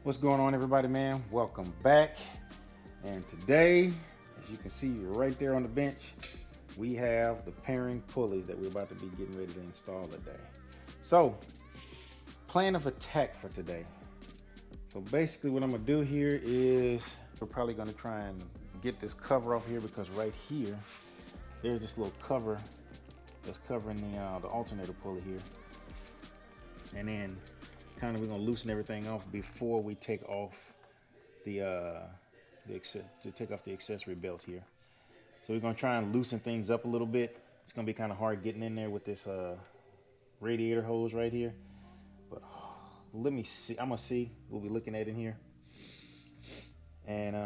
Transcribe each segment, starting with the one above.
What's going on, everybody, man? Welcome back. And today, as you can see right there on the bench, we have the Perrin pulleys that we're about to be getting ready to install today. So, plan of attack for today. So basically what I'm gonna do here is we're probably gonna try and get this cover off here, because right here, there's this little cover that's covering the alternator pulley here. And then kind of we're gonna loosen everything off before we take off the accessory belt here. So we're gonna try and loosen things up a little bit. It's gonna be kind of hard getting in there with this radiator hose right here. But let me see. I'm gonna see. We'll be looking at it in here, and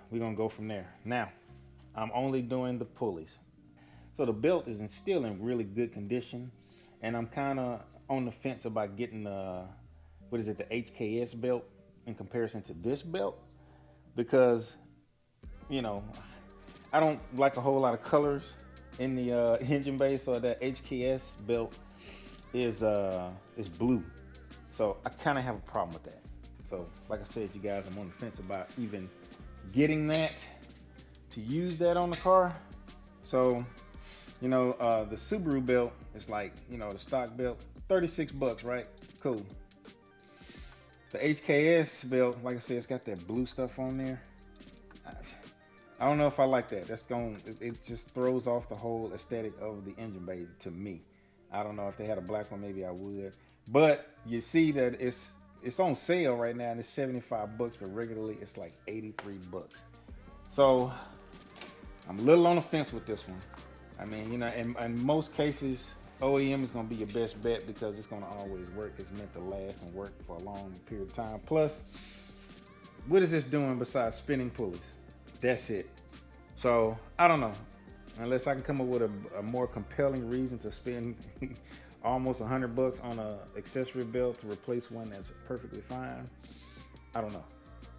we're gonna go from there. Now, I'm only doing the pulleys. So the belt is still in really good condition, and I'm kind of on the fence about getting the the HKS belt in comparison to this belt, because you know I don't like a whole lot of colors in the engine bay, so that HKS belt is blue, so I kind of have a problem with that. So like I said, you guys, I'm on the fence about even getting that to use that on the car. So the Subaru belt is like, the stock belt, 36 bucks, right? Cool. The HKS belt, like I said, it's got that blue stuff on there. I don't know if I like that. It just throws off the whole aesthetic of the engine bay to me. I don't know, if they had a black one, maybe I would. But you see that it's on sale right now, and it's 75 bucks, but regularly it's like 83 bucks. So I'm a little on the fence with this one. I mean, in most cases, OEM is going to be your best bet, because it's going to always work. It's meant to last and work for a long period of time. Plus, what is this doing besides spinning pulleys? That's it. So I don't know, unless I can come up with a more compelling reason to spend almost 100 bucks on an accessory belt to replace one that's perfectly fine. I don't know.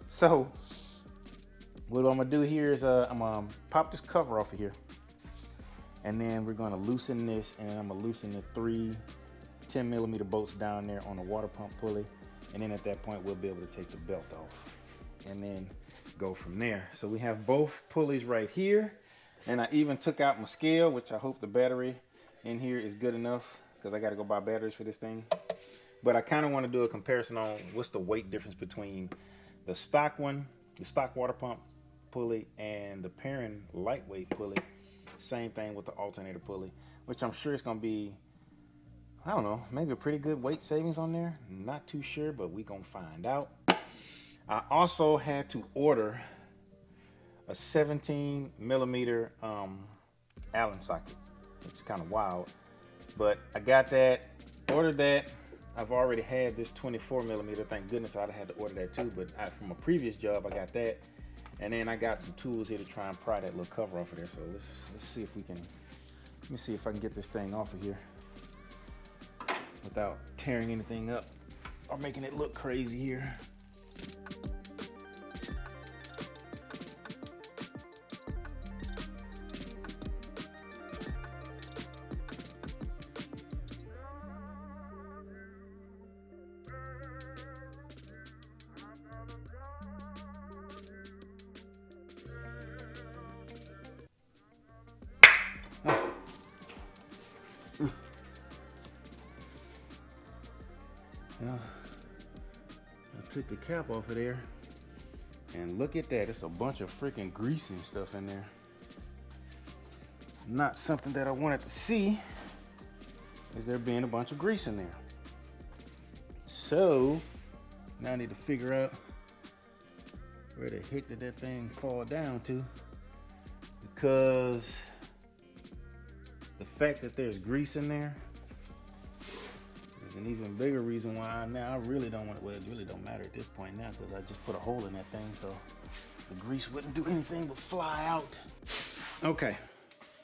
So what I'm gonna do here is I'm gonna pop this cover off of here, and then we're gonna loosen this, and then I'm gonna loosen the 3 10mm bolts down there on the water pump pulley, and then at that point we'll be able to take the belt off and then go from there. So we have both pulleys right here, and I even took out my scale, which I hope the battery in here is good enough, because I got to go buy batteries for this thing. But I kind of want to do a comparison on what's the weight difference between the stock one, the stock water pump pulley, and the Perrin lightweight pulley. Same thing with the alternator pulley, which I'm sure it's going to be, I don't know, maybe a pretty good weight savings on there. Not too sure, but we're going to find out. I also had to order a 17mm Allen socket. It's kind of wild, but I got that, ordered that. I've already had this 24mm, thank goodness. I'd have had to order that too, but from a previous job, I got that. And then I got some tools here to try and pry that little cover off of there. So let's see if we can, let me see if I can get this thing off of here without tearing anything up or making it look crazy here. I took the cap off of there, and look at that. It's a bunch of freaking grease and stuff in there. Not something that I wanted to see, is there being a bunch of grease in there. So now I need to figure out where the heck did that thing fall down to, because the fact that there's grease in there is an even bigger reason why now I really don't want it. Well, it really don't matter at this point now, because I just put a hole in that thing, so the grease wouldn't do anything but fly out. Okay,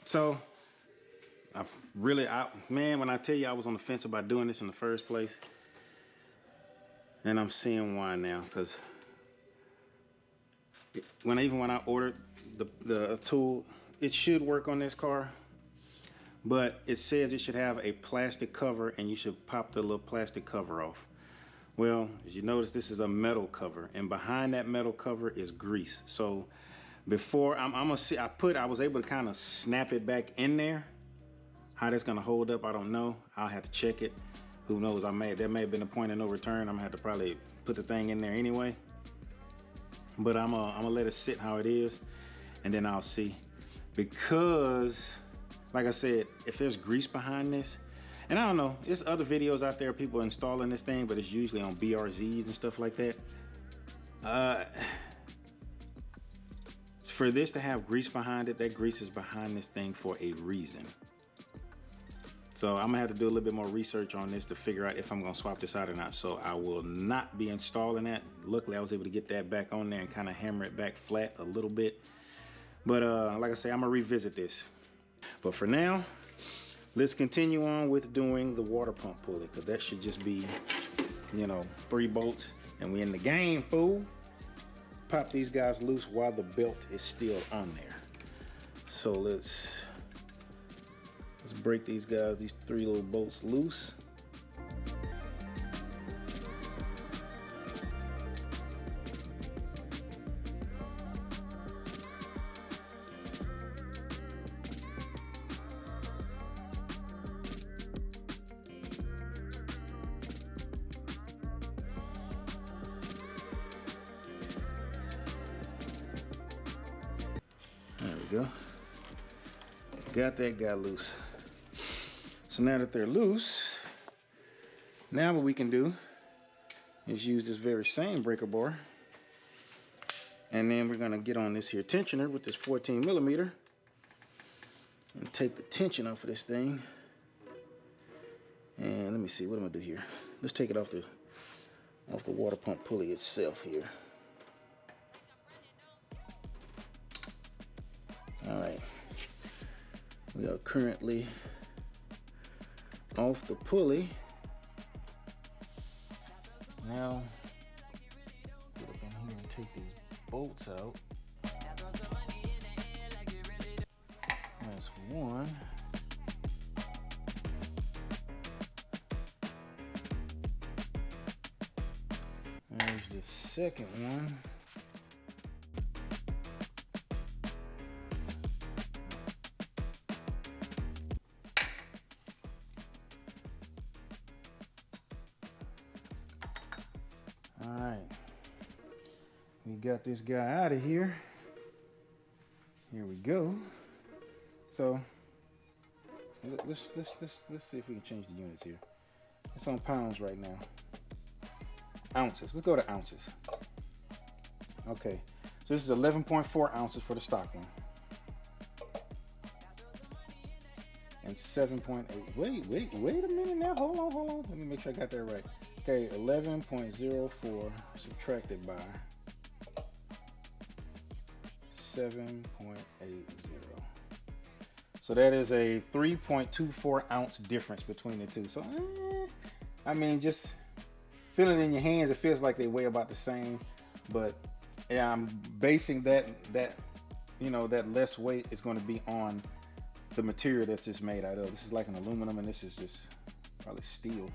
so man, when I tell you I was on the fence about doing this in the first place, and I'm seeing why now, because when I ordered the tool, it should work on this car, but it says it should have a plastic cover, and you should pop the little plastic cover off. Well, as you notice, this is a metal cover, and behind that metal cover is grease. So before I'm gonna see, I was able to kind of snap it back in there. How that's gonna hold up, I don't know. I'll have to check it. Who knows? There may have been a point of no return. I'm gonna have to probably put the thing in there anyway. But I'm gonna let it sit how it is, and then I'll see. Because, like I said, if there's grease behind this, and I don't know, there's other videos out there, people installing this thing, but it's usually on BRZs and stuff like that. For this to have grease behind it, that grease is behind this thing for a reason. So I'm gonna have to do a little bit more research on this to figure out if I'm gonna swap this out or not. So I will not be installing that. Luckily, I was able to get that back on there and kind of hammer it back flat a little bit. But like I say, I'm gonna revisit this. But for now, let's continue on with doing the water pump pulley, because that should just be, you know, 3 bolts and we in the game, fool. Pop these guys loose while the belt is still on there. So let's break these 3 little bolts loose. There we go. Got that guy loose. So now that they're loose, now what we can do is use this very same breaker bar, and then we're gonna get on this here tensioner with this 14mm and take the tension off of this thing. And let me see, what I'm gonna do here. Let's take it off the water pump pulley itself here. All right, we are currently off the pulley. Now get up in here and take these bolts out. That's one. There's the second one. All right, we got this guy out of here. Here we go. So let's see if we can change the units here. It's on pounds right now. Ounces. Let's go to ounces. Okay, so this is 11.4 ounces for the stock one, and 7.8. Wait a minute now. Hold on. Let me make sure I got that right. Okay, 11.04 subtracted by 7.80. So that is a 3.24 ounce difference between the two. So, I mean, just feeling it in your hands, it feels like they weigh about the same. But yeah, I'm basing that you know, that less weight is going to be on the material that's just made out of. This is like an aluminum, and this is just probably steel.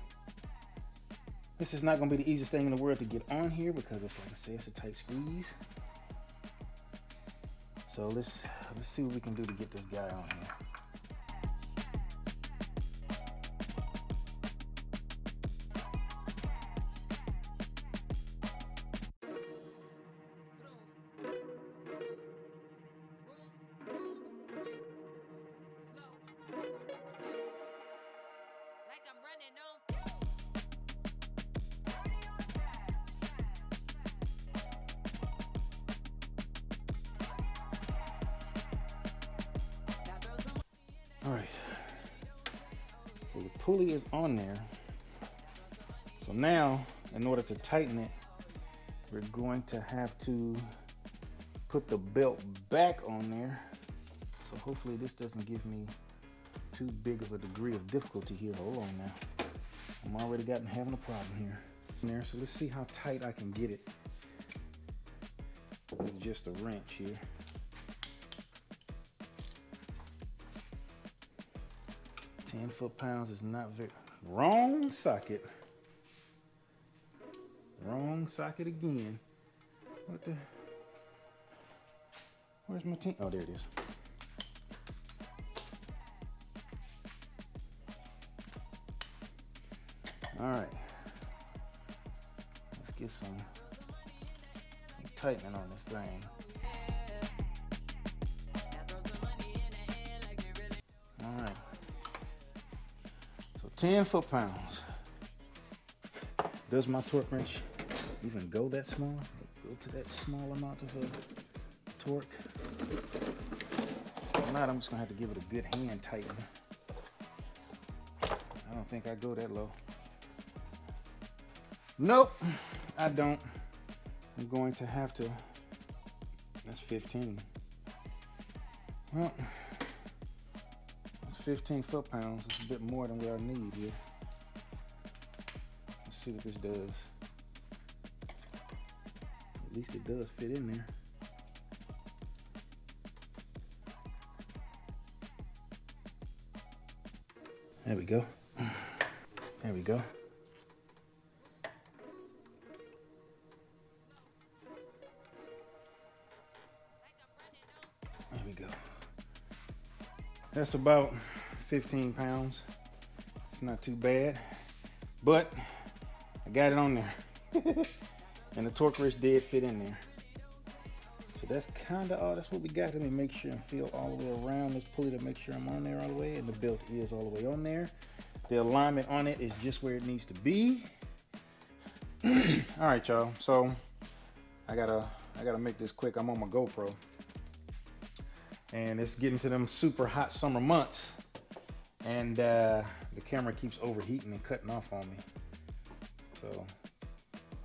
This is not going to be the easiest thing in the world to get on here because it's, like I said, it's a tight squeeze. So let's see what we can do to get this guy on here. All right, so the pulley is on there. So now, in order to tighten it, we're going to have to put the belt back on there. So hopefully this doesn't give me too big of a degree of difficulty here. Hold on now. I'm already having a problem here. So let's see how tight I can get it with just a wrench here. 10 foot-pounds is not very... Wrong socket. Wrong socket again. What the? Where's my team? Oh, there it is. All right. Let's get some tightening on this thing. All right. So 10 foot-pounds. Does my torque wrench even go that small? Go to that small amount of torque? If not, I'm just gonna have to give it a good hand tighten. I don't think I go that low. Nope, I don't. I'm going to have to. That's 15. Well, that's 15 foot-pounds. It's a bit more than what I need here. Let's see what this does. At least it does fit in there. There we go. There we go. There we go. That's about 15 pounds. It's not too bad, but I got it on there. And the torque wrench did fit in there. So that's kind of all. That's what we got. Let me make sure and feel all the way around this pulley to make sure I'm on there all the way, and the belt is all the way on there. The alignment on it is just where it needs to be. All right, y'all. So I gotta make this quick. I'm on my GoPro, and it's getting to them super hot summer months, and the camera keeps overheating and cutting off on me. So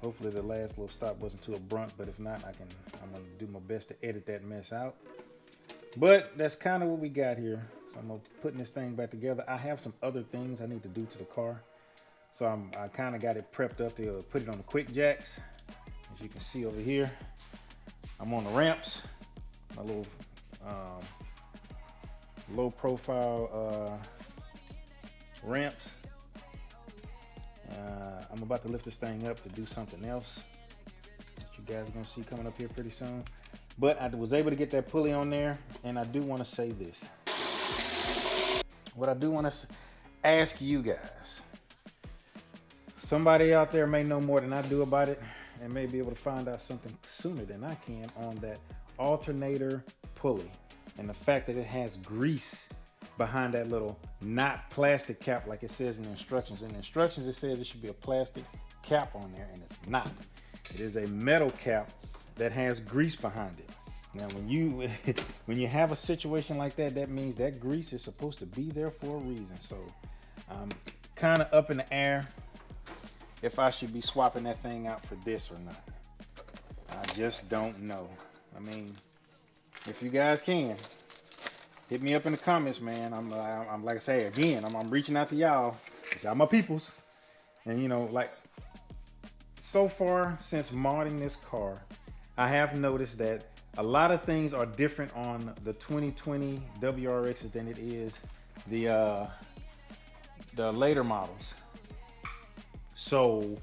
hopefully the last little stop wasn't too abrupt, but if not, I'm gonna do my best to edit that mess out. But that's kind of what we got here. So I'm putting this thing back together. I have some other things I need to do to the car. So I kind of got it prepped up to put it on the quick jacks. As you can see over here, I'm on the ramps, my little low profile ramps. I'm about to lift this thing up to do something else that you guys are gonna see coming up here pretty soon. But I was able to get that pulley on there, and I do want to say this. What I do want to ask you guys, somebody out there may know more than I do about it and may be able to find out something sooner than I can on that Alternator pulley and the fact that it has grease behind that little not plastic cap like it says in the instructions. In the instructions it says it should be a plastic cap on there, and it's not. It is a metal cap that has grease behind it. Now when you have a situation like that, that means that grease is supposed to be there for a reason. So I'm kind of up in the air if I should be swapping that thing out for this or not. I just don't know. I mean, if you guys can, hit me up in the comments, man. I'm like I say again, I'm reaching out to y'all. Y'all my peoples. And you know, like so far since modding this car, I have noticed that a lot of things are different on the 2020 WRXs than it is the later models. So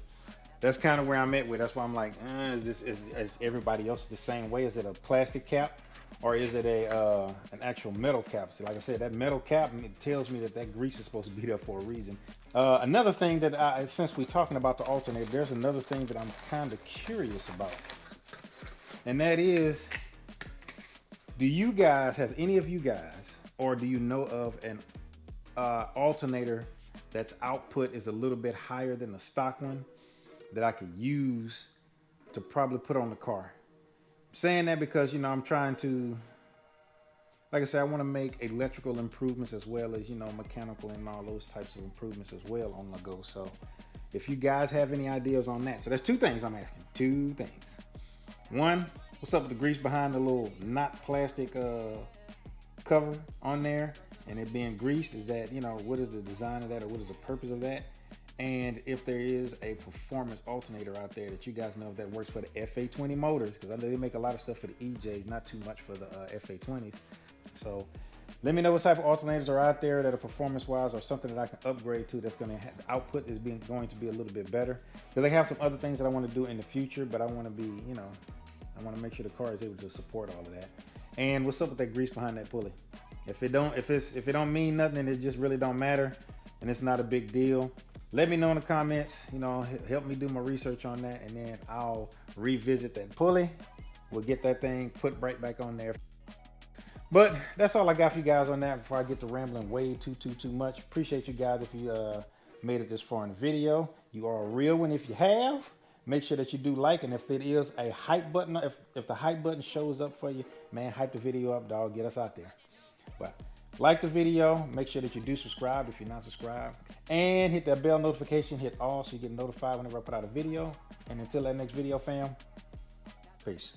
that's kind of where I'm at with. That's why I'm like, is everybody else the same way? Is it a plastic cap or is it an actual metal cap? So like I said, that metal cap, it tells me that that grease is supposed to be there for a reason. Another thing that since we're talking about the alternator, there's another thing that I'm kind of curious about. And that is, has any of you guys, or do you know of an alternator that's output is a little bit higher than the stock one that I could use to probably put on the car? I'm saying that because, you know, I'm trying to, like I said, I want to make electrical improvements as well as, you know, mechanical and all those types of improvements as well on the go. So if you guys have any ideas on that. So there's two things I'm asking, two things. One, what's up with the grease behind the little not plastic cover on there and it being greased? Is that, you know, what is the design of that, or what is the purpose of that? And if there is a performance alternator out there that you guys know that works for the FA20 motors, because I know they make a lot of stuff for the EJs, not too much for the FA20s. So Let me know what type of alternators are out there that are performance-wise or something that I can upgrade to that's going to have, the output is going to be a little bit better. Because I have some other things that I want to do in the future, but I want to be, you know, I want to make sure the car is able to support all of that. And what's up with that grease behind that pulley? If it don't mean nothing and it just really don't matter and it's not a big deal, let me know in the comments. You know, help me do my research on that, and then I'll revisit that pulley. We'll get that thing put right back on there. But that's all I got for you guys on that before I get to rambling way too much. Appreciate you guys if you made it this far in the video. You are a real one if you have. Make sure that you do like, and if it is a hype button, if the hype button shows up for you, man, hype the video up, dog. Get us out there. But like the video, make sure that you do subscribe if you're not subscribed, and hit that bell notification, hit all so you get notified whenever I put out a video. And until that next video, fam, peace.